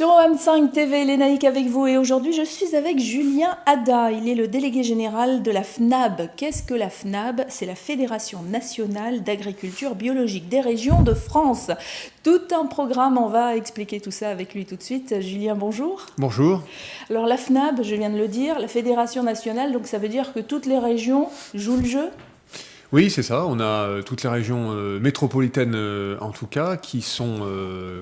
Sur OM5 TV, Lénaïque avec vous et aujourd'hui je suis avec Julien Ada. Il est le délégué général de la FNAB. Qu'est-ce que la FNAB? C'est la Fédération nationale d'agriculture biologique des régions de France. Tout un programme, on va expliquer tout ça avec lui tout de suite. Julien, bonjour. Bonjour. Alors la FNAB, je viens de le dire, la Fédération nationale, donc ça veut dire que toutes les régions jouent le jeu? Oui, c'est ça. On a toutes les régions métropolitaines, en tout cas, qui sont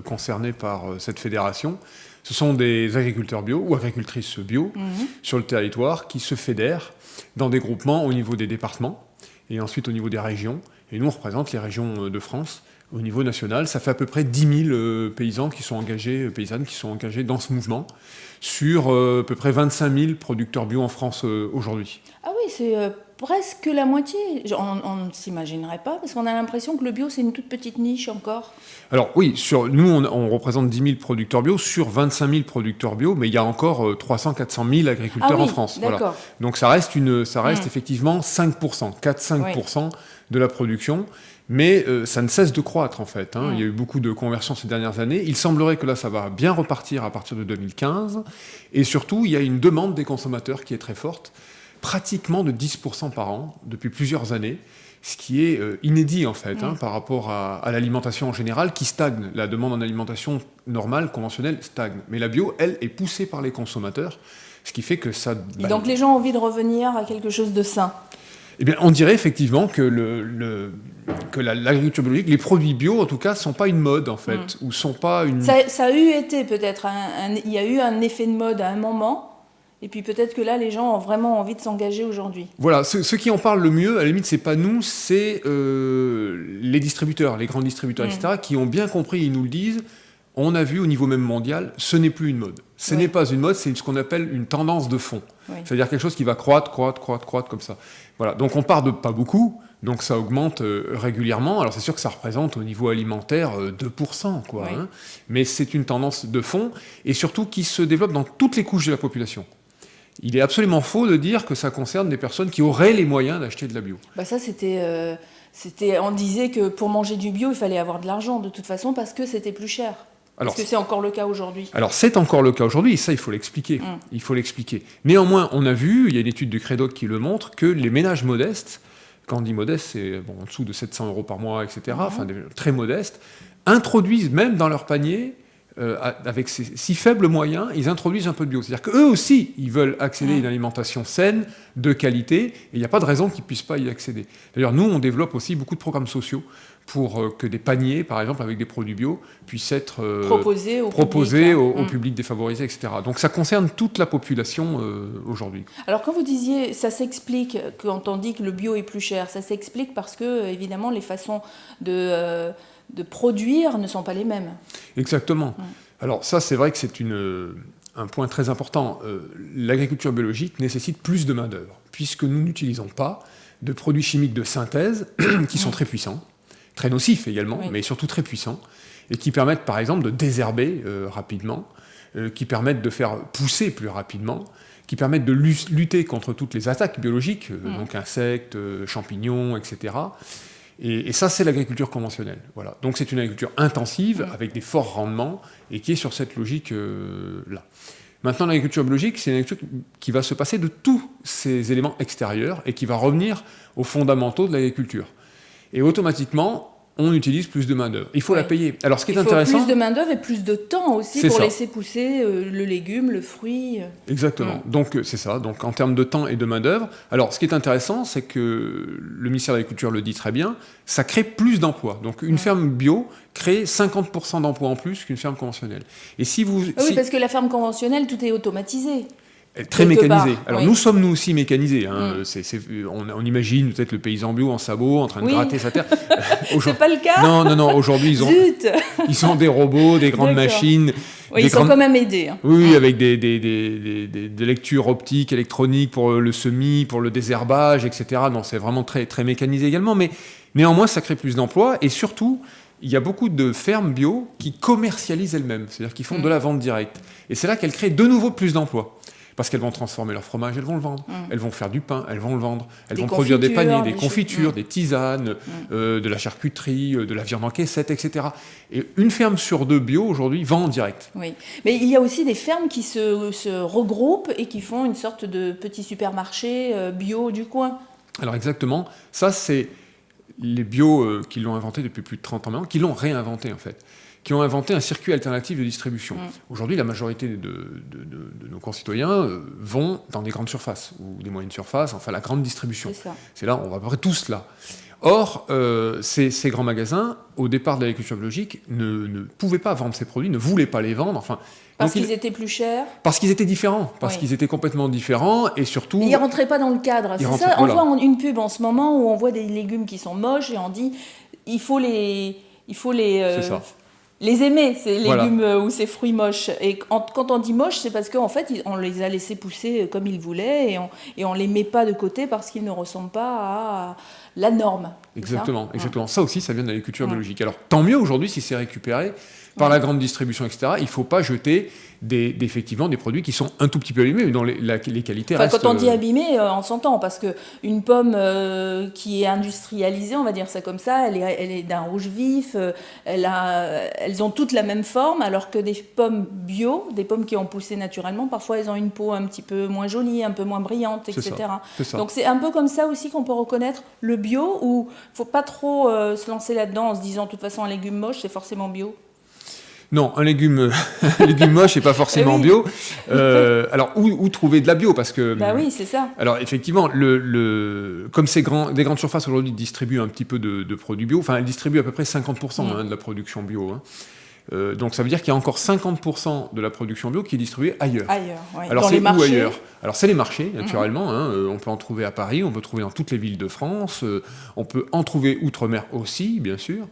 concernées par cette fédération. Ce sont des agriculteurs bio ou agricultrices bio sur le territoire qui se fédèrent dans des groupements au niveau des départements et ensuite au niveau des régions. Et nous, on représente les régions de France au niveau national. Ça fait à peu près 10 000 paysans qui sont engagés, paysannes qui sont engagés dans ce mouvement sur à peu près 25 000 producteurs bio en France aujourd'hui. Ah oui, c'est presque la moitié. On ne s'imaginerait pas, parce qu'on a l'impression que le bio, c'est une toute petite niche encore. Alors oui, nous, on représente 10 000 producteurs bio sur 25 000 producteurs bio, mais il y a encore 300 400 000 agriculteurs en France. Voilà. Donc ça reste effectivement 5%, 4-5% de la production, mais ça ne cesse de croître en fait. Il y a eu beaucoup de conversions ces dernières années. Il semblerait que là, ça va bien repartir à partir de 2015. Et surtout, il y a une demande des consommateurs qui est très forte, pratiquement de 10% par an depuis plusieurs années, ce qui est inédit en fait par rapport à l'alimentation en général qui stagne. La demande en alimentation normale, conventionnelle, stagne. Mais la bio, elle, est poussée par les consommateurs, ce qui fait que ça... Et donc les gens ont envie de revenir à quelque chose de sain. Eh bien, on dirait effectivement que l'agriculture biologique, les produits bio en tout cas, ne sont pas une mode en fait, ou sont pas une... Ça a eu été peut-être, il y a eu un effet de mode à un moment. Et puis peut-être que là, les gens ont vraiment envie de s'engager aujourd'hui. Voilà, ceux qui en parlent le mieux, à la limite, c'est pas nous, c'est les distributeurs, les grands distributeurs, etc., qui ont bien compris, ils nous le disent. On a vu au niveau même mondial, ce n'est plus une mode. Ce n'est pas une mode, c'est ce qu'on appelle une tendance de fond. C'est-à-dire quelque chose qui va croître comme ça. Voilà, donc on part de pas beaucoup, donc ça augmente régulièrement. Alors c'est sûr que ça représente au niveau alimentaire 2%, mais c'est une tendance de fond, et surtout qui se développe dans toutes les couches de la population. Il est absolument faux de dire que ça concerne des personnes qui auraient les moyens d'acheter de la bio. Bah ça, on disait que pour manger du bio, il fallait avoir de l'argent de toute façon parce que c'était plus cher. Est-ce que c'est encore le cas aujourd'hui? Alors c'est encore le cas aujourd'hui, et ça il faut l'expliquer. Il faut l'expliquer. Néanmoins, on a vu, il y a une étude de Credoc qui le montre, que les ménages modestes, quand on dit modeste, c'est en dessous de 700 € par mois, etc., enfin très modestes, introduisent même dans leur panier, avec ces si faibles moyens, ils introduisent un peu de bio. C'est-à-dire qu'eux aussi, ils veulent accéder à une alimentation saine, de qualité, et il n'y a pas de raison qu'ils ne puissent pas y accéder. D'ailleurs, nous, on développe aussi beaucoup de programmes sociaux pour que des paniers, par exemple, avec des produits bio, puissent être proposés au public défavorisé, etc. Donc ça concerne toute la population aujourd'hui. Alors quand vous disiez, ça s'explique, quand on dit que le bio est plus cher, ça s'explique parce que, évidemment, les façons de produire ne sont pas les mêmes. Exactement. Alors ça, c'est vrai que c'est un point très important. L'agriculture biologique nécessite plus de main-d'œuvre, puisque nous n'utilisons pas de produits chimiques de synthèse qui sont très puissants, très nocifs également, mais surtout très puissants, et qui permettent par exemple de désherber rapidement, qui permettent de faire pousser plus rapidement, qui permettent de lutter contre toutes les attaques biologiques, donc insectes, champignons, etc., et ça, c'est l'agriculture conventionnelle. Voilà. Donc c'est une agriculture intensive, avec des forts rendements, et qui est sur cette logique-là. Maintenant, l'agriculture biologique, c'est une agriculture qui va se passer de tous ces éléments extérieurs, et qui va revenir aux fondamentaux de l'agriculture. Et automatiquement, on utilise plus de main-d'œuvre. Il faut la payer. Alors, ce qui est intéressant... Il faut plus de main-d'œuvre et plus de temps aussi pour laisser pousser le légume, le fruit. Exactement. Donc, c'est ça. Donc, en termes de temps et de main-d'œuvre. Alors, ce qui est intéressant, c'est que le ministère de l'Agriculture le dit très bien, ça crée plus d'emplois. Donc, une ferme bio crée 50% d'emplois en plus qu'une ferme conventionnelle. Et si vous... Oui, parce que la ferme conventionnelle, tout est automatisé. Très mécanisé. Alors nous sommes nous aussi mécanisés. On imagine peut-être le paysan bio en sabot en train de gratter sa terre. C'est pas le cas. Non. Aujourd'hui ils ont des robots, des grandes machines. Oui, ils sont quand même aidés. Oui, avec des lectures optiques, électroniques pour le semis, pour le désherbage, etc. Non, c'est vraiment très très mécanisé également. Mais néanmoins, ça crée plus d'emplois et surtout. Il y a beaucoup de fermes bio qui commercialisent elles-mêmes, c'est-à-dire qui font de la vente directe. Et c'est là qu'elles créent de nouveau plus d'emplois. parce qu'elles vont transformer leur fromage, elles vont le vendre. Elles vont faire du pain, elles vont le vendre. Elles Des vont produire des paniers, des choses. confitures, des tisanes, de la charcuterie, de la viande en caissette, etc. Et une ferme sur 2 bio, aujourd'hui, vend en direct. Oui, mais il y a aussi des fermes qui se regroupent et qui font une sorte de petit supermarché bio du coin. Alors exactement, ça c'est les bio qui l'ont inventé depuis plus de 30 ans maintenant, qui l'ont réinventé en fait, qui ont inventé un circuit alternatif de distribution. Aujourd'hui, la majorité de nos concitoyens vont dans des grandes surfaces, ou des moyennes surfaces, enfin la grande distribution. C'est ça. C'est là, on va à peu près tous là. Or, ces grands magasins, au départ de l'agriculture biologique, ne pouvaient pas vendre ces produits, ne voulaient pas les vendre, enfin... Parce qu'ils étaient plus chers. Parce qu'ils étaient différents, parce qu'ils étaient complètement différents, et surtout... Ils ne rentraient pas dans le cadre. C'est ça, on voit une pub en ce moment où on voit des légumes qui sont moches et on dit il faut les aimer, ces légumes ou ces fruits moches. Et quand on dit moche, c'est parce qu'en fait, on les a laissés pousser comme ils voulaient et on ne les met pas de côté parce qu'ils ne ressemblent pas à la norme. Exactement. Ça aussi, ça vient de l'agriculture biologique. Alors, tant mieux aujourd'hui si c'est récupéré par la grande distribution, etc. Il ne faut pas jeter effectivement des produits qui sont un tout petit peu abîmés, mais dont les qualités restent... Quand on dit abîmé, on s'entend, parce qu'une pomme qui est industrialisée, on va dire ça comme ça, elle est d'un rouge vif, elles ont toutes la même forme, alors que des pommes bio, des pommes qui ont poussé naturellement, parfois elles ont une peau un petit peu moins jolie, un peu moins brillante, etc. C'est ça. Donc c'est un peu comme ça aussi qu'on peut reconnaître le bio, où il ne faut pas trop se lancer là-dedans en se disant de toute façon un légume moche, c'est forcément bio. Non, un légume moche n'est pas forcément bio. Alors, où trouver de la bio, parce que... Bah oui, c'est ça. Alors, effectivement, comme des grandes surfaces aujourd'hui distribuent un petit peu de produits bio, enfin, elles distribuent à peu près 50% de la production bio. Donc, ça veut dire qu'il y a encore 50% de la production bio qui est distribuée ailleurs. Alors, dans c'est les marchés. Où ailleurs? Alors, c'est les marchés, naturellement. On peut en trouver à Paris, on peut trouver dans toutes les villes de France, on peut en trouver outre-mer aussi, bien sûr.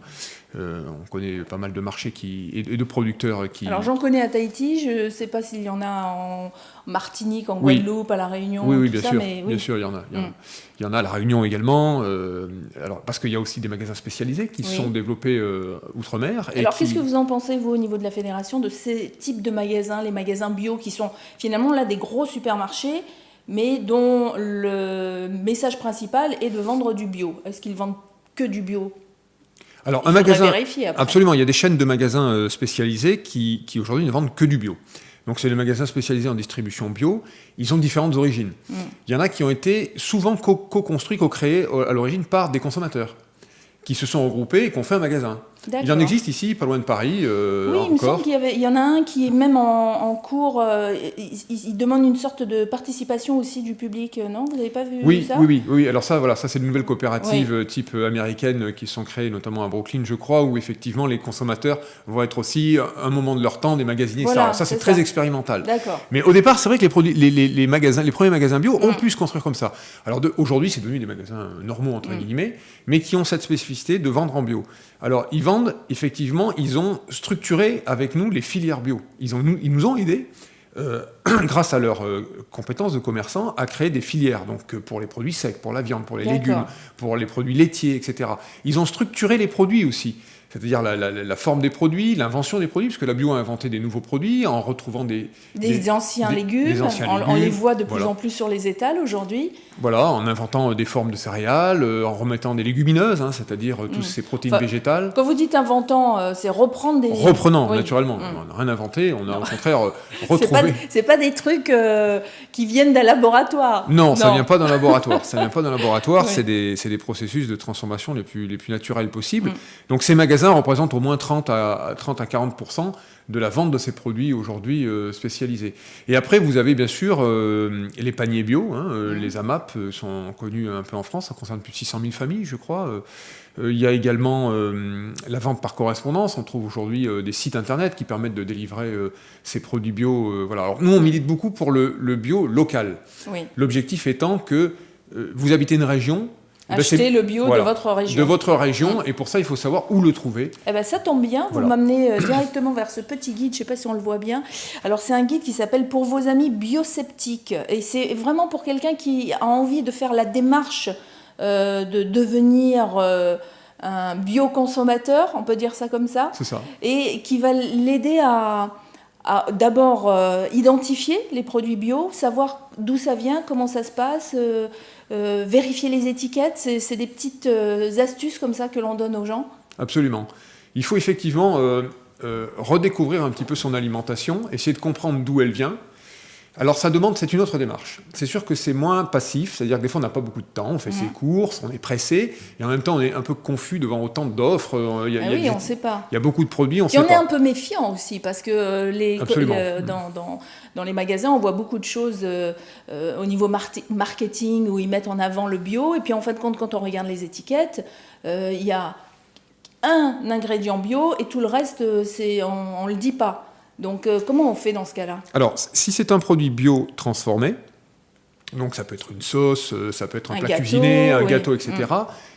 On connaît pas mal de marchés et de producteurs qui... Alors j'en connais à Tahiti, je ne sais pas s'il y en a en Martinique, en Guadeloupe, à La Réunion, oui, tout bien ça, sûr, mais bien sûr, il y en a. Il y en a à La Réunion également, alors, parce qu'il y a aussi des magasins spécialisés qui se sont développés outre-mer. Alors qu'est-ce que vous en pensez, vous, au niveau de la fédération, de ces types de magasins, les magasins bio, qui sont finalement là des gros supermarchés, mais dont le message principal est de vendre du bio? Est-ce qu'ils vendent que du bio? Alors, un magasin, vérifier après. Absolument, il y a des chaînes de magasins spécialisés qui aujourd'hui ne vendent que du bio. Donc, c'est les magasins spécialisés en distribution bio. Ils ont différentes origines. Il y en a qui ont été souvent co-construits, co-créés à l'origine par des consommateurs qui se sont regroupés et qui ont fait un magasin. D'accord. Il en existe ici, pas loin de Paris, oui, il me semble qu'il y en a un qui est même en cours, il demande une sorte de participation aussi du public, non? Vous n'avez pas vu ça? Oui. Alors ça, voilà, ça c'est de nouvelles coopératives type américaines qui sont créées notamment à Brooklyn, je crois, où effectivement les consommateurs vont être aussi un moment de leur temps des magasiniers, etc. Alors ça c'est très expérimental. D'accord. Mais au départ, c'est vrai que les premiers magasins bio ont pu se construire comme ça. Alors aujourd'hui, c'est devenu des magasins normaux entre guillemets, mais qui ont cette spécificité de vendre en bio. Alors, ils vendent, effectivement, ils ont structuré avec nous les filières bio. Ils nous ont aidés, grâce à leurs compétences de commerçants, à créer des filières. Donc, pour les produits secs, pour la viande, pour les légumes, pour les produits laitiers, etc. Ils ont structuré les produits aussi. C'est-à-dire la forme des produits, l'invention des produits, parce que la bio a inventé des nouveaux produits en retrouvant des anciens légumes. On les voit de plus en plus sur les étals aujourd'hui. Voilà, en inventant des formes de céréales, en remettant des légumineuses, c'est-à-dire toutes ces protéines végétales. Quand vous dites inventant, c'est reprendre des... Reprenant, naturellement. On n'a rien inventé, on a au contraire retrouvé... C'est pas des trucs qui viennent d'un laboratoire. Non, ça vient pas d'un laboratoire. C'est des processus de transformation les plus naturels possibles. Donc ces magasins représentent au moins 30 à 40% de la vente de ces produits aujourd'hui spécialisés. Et après, vous avez bien sûr les paniers bio. Les AMAP sont connus un peu en France. Ça concerne plus de 600 000 familles, je crois. Il y a également la vente par correspondance. On trouve aujourd'hui des sites internet qui permettent de délivrer ces produits bio. Voilà. Alors nous, on milite beaucoup pour le bio local. Oui. L'objectif étant que vous habitez une région, acheter le bio de votre région. De votre région, et pour ça, il faut savoir où le trouver. Eh ben, ça tombe bien, vous m'amenez directement vers ce petit guide, je ne sais pas si on le voit bien. Alors, c'est un guide qui s'appelle « Pour vos amis biosceptiques ». Et c'est vraiment pour quelqu'un qui a envie de faire la démarche de devenir un bioconsommateur, on peut dire ça comme ça. C'est ça. Et qui va l'aider à d'abord identifier les produits bio, savoir d'où ça vient, comment ça se passe, vérifier les étiquettes. C'est des petites astuces comme ça que l'on donne aux gens. Absolument. Il faut effectivement redécouvrir un petit peu son alimentation, essayer de comprendre d'où elle vient. Alors ça demande, c'est une autre démarche. C'est sûr que c'est moins passif, c'est-à-dire que des fois on n'a pas beaucoup de temps, on fait ses courses, on est pressé, et en même temps on est un peu confus devant autant d'offres. On ne sait pas. Il y a beaucoup de produits, on ne sait Et pas. on est un peu méfiant aussi, parce que dans les magasins, on voit beaucoup de choses au niveau marketing, où ils mettent en avant le bio, et puis en fin de compte, quand on regarde les étiquettes, il y a un ingrédient bio, et tout le reste, on ne le dit pas. Donc, comment on fait dans ce cas-là ? Alors, si c'est un produit bio transformé, donc ça peut être une sauce, ça peut être un plat gâteau, cuisiné, un gâteau, etc.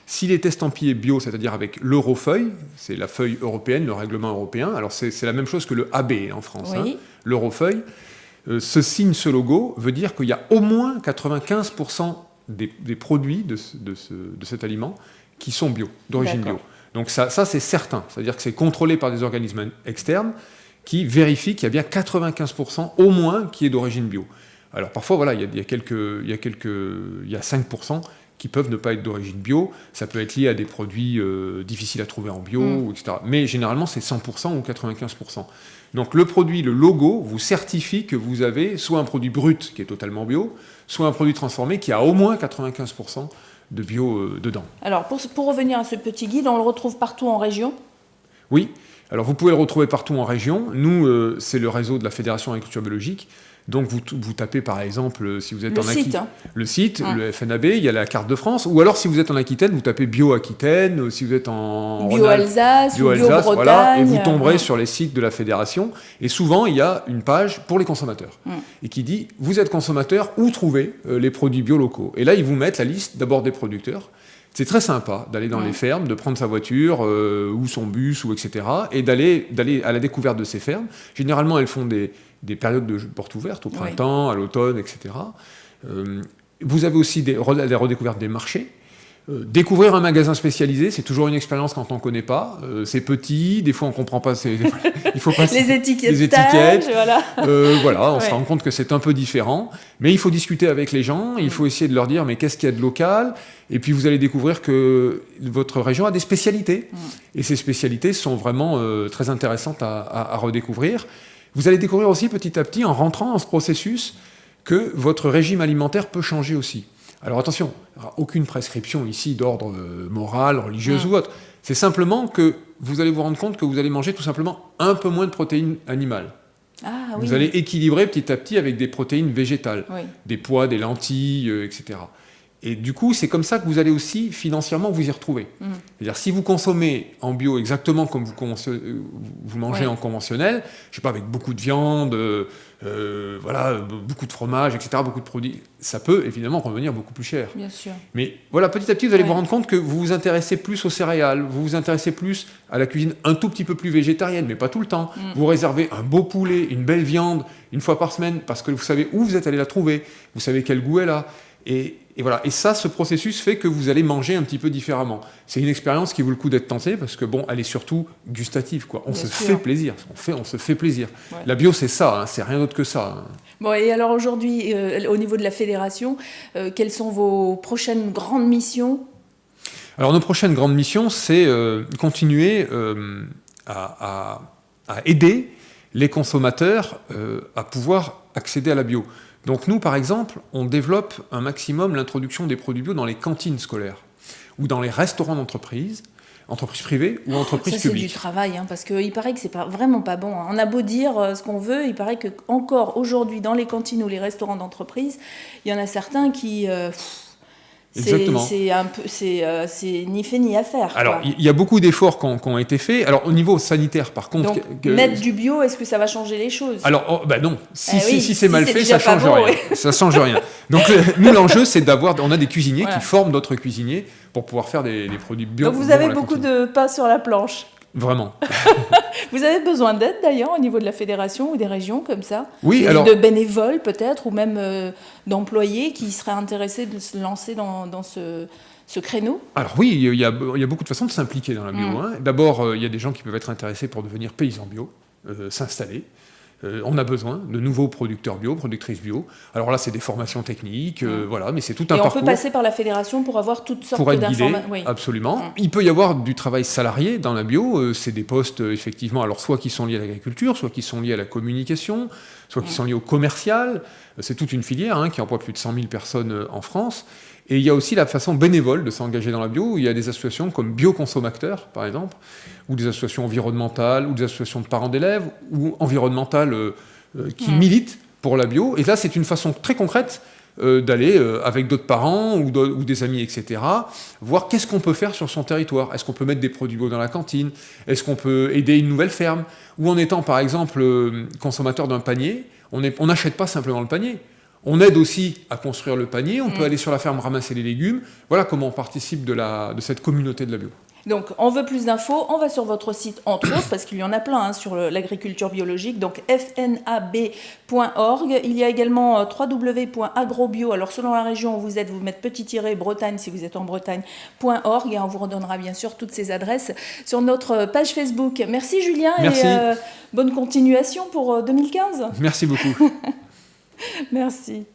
S'il est estampillé bio, c'est-à-dire avec l'Eurofeuille, c'est la feuille européenne, le règlement européen, alors c'est la même chose que le AB en France, l'Eurofeuille, ce signe, ce logo, veut dire qu'il y a au moins 95% des produits de cet aliment qui sont bio, d'origine bio. Donc ça c'est certain, c'est-à-dire que c'est contrôlé par des organismes externes, qui vérifie qu'il y a bien 95% au moins qui est d'origine bio. Alors parfois, voilà, il y a 5% qui peuvent ne pas être d'origine bio. Ça peut être lié à des produits difficiles à trouver en bio, etc. Mais généralement, c'est 100% ou 95%. Donc le produit, le logo, vous certifie que vous avez soit un produit brut qui est totalement bio, soit un produit transformé qui a au moins 95% de bio dedans. Alors pour revenir à ce petit guide, on le retrouve partout en région ? Oui. Alors vous pouvez le retrouver partout en région. Nous, c'est le réseau de la Fédération Agriculture Biologique. Donc vous tapez par exemple, si vous êtes le site, le FNAB, il y a la carte de France. Ou alors si vous êtes en Aquitaine, vous tapez Bio Aquitaine. Si vous êtes en Bio Alsace, Bio Bretagne. Voilà, et vous tomberez sur les sites de la Fédération. Et souvent, il y a une page pour les consommateurs. Et qui dit, vous êtes consommateur, où trouver les produits bio locaux. Et là, ils vous mettent la liste d'abord des producteurs. C'est très sympa d'aller dans les fermes, de prendre sa voiture ou son bus, etc. et d'aller à la découverte de ces fermes. Généralement, elles font des périodes de portes ouvertes, au printemps, à l'automne, etc. Vous avez aussi des redécouvertes des marchés. Découvrir un magasin spécialisé, c'est toujours une expérience quand on ne connaît pas. C'est petit, des fois on ne comprend pas. Il faut passer les étiquettes. Voilà, on se rend compte que c'est un peu différent. Mais il faut discuter avec les gens, il faut essayer de leur dire mais qu'est-ce qu'il y a de local ? Et puis vous allez découvrir que votre région a des spécialités. Et ces spécialités sont vraiment très intéressantes à redécouvrir. Vous allez découvrir aussi petit à petit, en rentrant dans ce processus, que votre régime alimentaire peut changer aussi. Alors attention, aucune prescription ici d'ordre moral, religieuse ou autre. C'est simplement que vous allez vous rendre compte que vous allez manger tout simplement un peu moins de protéines animales. Vous allez équilibrer petit à petit avec des protéines végétales, des pois, des lentilles, etc. Et du coup, c'est comme ça que vous allez aussi financièrement vous y retrouver. C'est-à-dire, si vous consommez en bio exactement comme vous mangez en conventionnel, je sais pas, avec beaucoup de viande, voilà, beaucoup de fromage, etc., beaucoup de produits, ça peut évidemment revenir beaucoup plus cher. Bien sûr. Mais voilà, petit à petit, vous allez vous rendre compte que vous vous intéressez plus aux céréales, vous vous intéressez plus à la cuisine un tout petit peu plus végétarienne, mais pas tout le temps. Vous réservez un beau poulet, une belle viande, une fois par semaine, parce que vous savez où vous êtes allé la trouver, vous savez quel goût elle a. Et voilà. Et ça, ce processus fait que vous allez manger un petit peu différemment. C'est une expérience qui vaut le coup d'être tentée parce que bon, elle est surtout gustative, quoi. On se fait plaisir. On se fait plaisir. Ouais. La bio, c'est ça. C'est rien d'autre que ça. Bon, et alors aujourd'hui, au niveau de la fédération, quelles sont vos prochaines grandes missions ? Alors nos prochaines grandes missions, c'est continuer à aider les consommateurs à pouvoir accéder à la bio. Donc nous, par exemple, on développe un maximum l'introduction des produits bio dans les cantines scolaires ou dans les restaurants d'entreprise, entreprises privées ou entreprises publiques. Ça, c'est du travail, parce qu'il paraît que c'est vraiment pas bon. On a beau dire ce qu'on veut, il paraît qu'encore aujourd'hui, dans les cantines ou les restaurants d'entreprise, il y en a certains qui... Exactement. C'est ni fait ni à faire. Alors, il y a beaucoup d'efforts qui ont été faits. Alors, au niveau sanitaire, par contre... Donc, mettre du bio, est-ce que ça va changer les choses ? Alors, non. Si c'est mal fait, ça change rien. Ça change rien. Donc, nous, l'enjeu, c'est d'avoir... On a des cuisiniers qui forment d'autres cuisiniers pour pouvoir faire des produits bio. Donc, vous avez beaucoup de pain sur la planche. Vraiment. Vous avez besoin d'aide d'ailleurs au niveau de la fédération ou des régions comme ça ? Oui, alors... De bénévoles peut-être ou même d'employés qui seraient intéressés de se lancer dans ce créneau ? Alors oui, il y a beaucoup de façons de s'impliquer dans la bio. D'abord, il y a des gens qui peuvent être intéressés pour devenir paysans bio, s'installer. On a besoin de nouveaux producteurs bio, productrices bio. Alors là, c'est des formations techniques, voilà, mais c'est tout un parcours. Et on peut passer parcours par la fédération pour avoir toutes sortes pour être guidé, d'informations. Oui. absolument. Il peut y avoir du travail salarié dans la bio. C'est des postes, effectivement, alors soit qui sont liés à l'agriculture, soit qui sont liés à la communication, soit qui sont liés au commercial. C'est toute une filière qui emploie plus de 100 000 personnes en France. Et il y a aussi la façon bénévole de s'engager dans la bio, où il y a des associations comme Bioconsommateurs, par exemple, ou des associations environnementales, ou des associations de parents d'élèves, ou environnementales qui militent pour la bio. Et là, c'est une façon très concrète d'aller avec d'autres parents ou des amis, etc., voir qu'est-ce qu'on peut faire sur son territoire. Est-ce qu'on peut mettre des produits bio dans la cantine? Est-ce qu'on peut aider une nouvelle ferme? Ou en étant, par exemple, consommateur d'un panier, on n'achète pas simplement le panier. On aide aussi à construire le panier, on peut aller sur la ferme ramasser les légumes. Voilà comment on participe de cette communauté de la bio. Donc, on veut plus d'infos, on va sur votre site, entre autres, parce qu'il y en a plein sur l'agriculture biologique, donc fnab.org. Il y a également www.agrobio. Alors, selon la région où vous êtes, vous mettez petit tiret Bretagne si vous êtes en Bretagne.org, et on vous redonnera bien sûr toutes ces adresses sur notre page Facebook. Merci Julien. Merci. Et bonne continuation pour 2015. Merci beaucoup. Merci.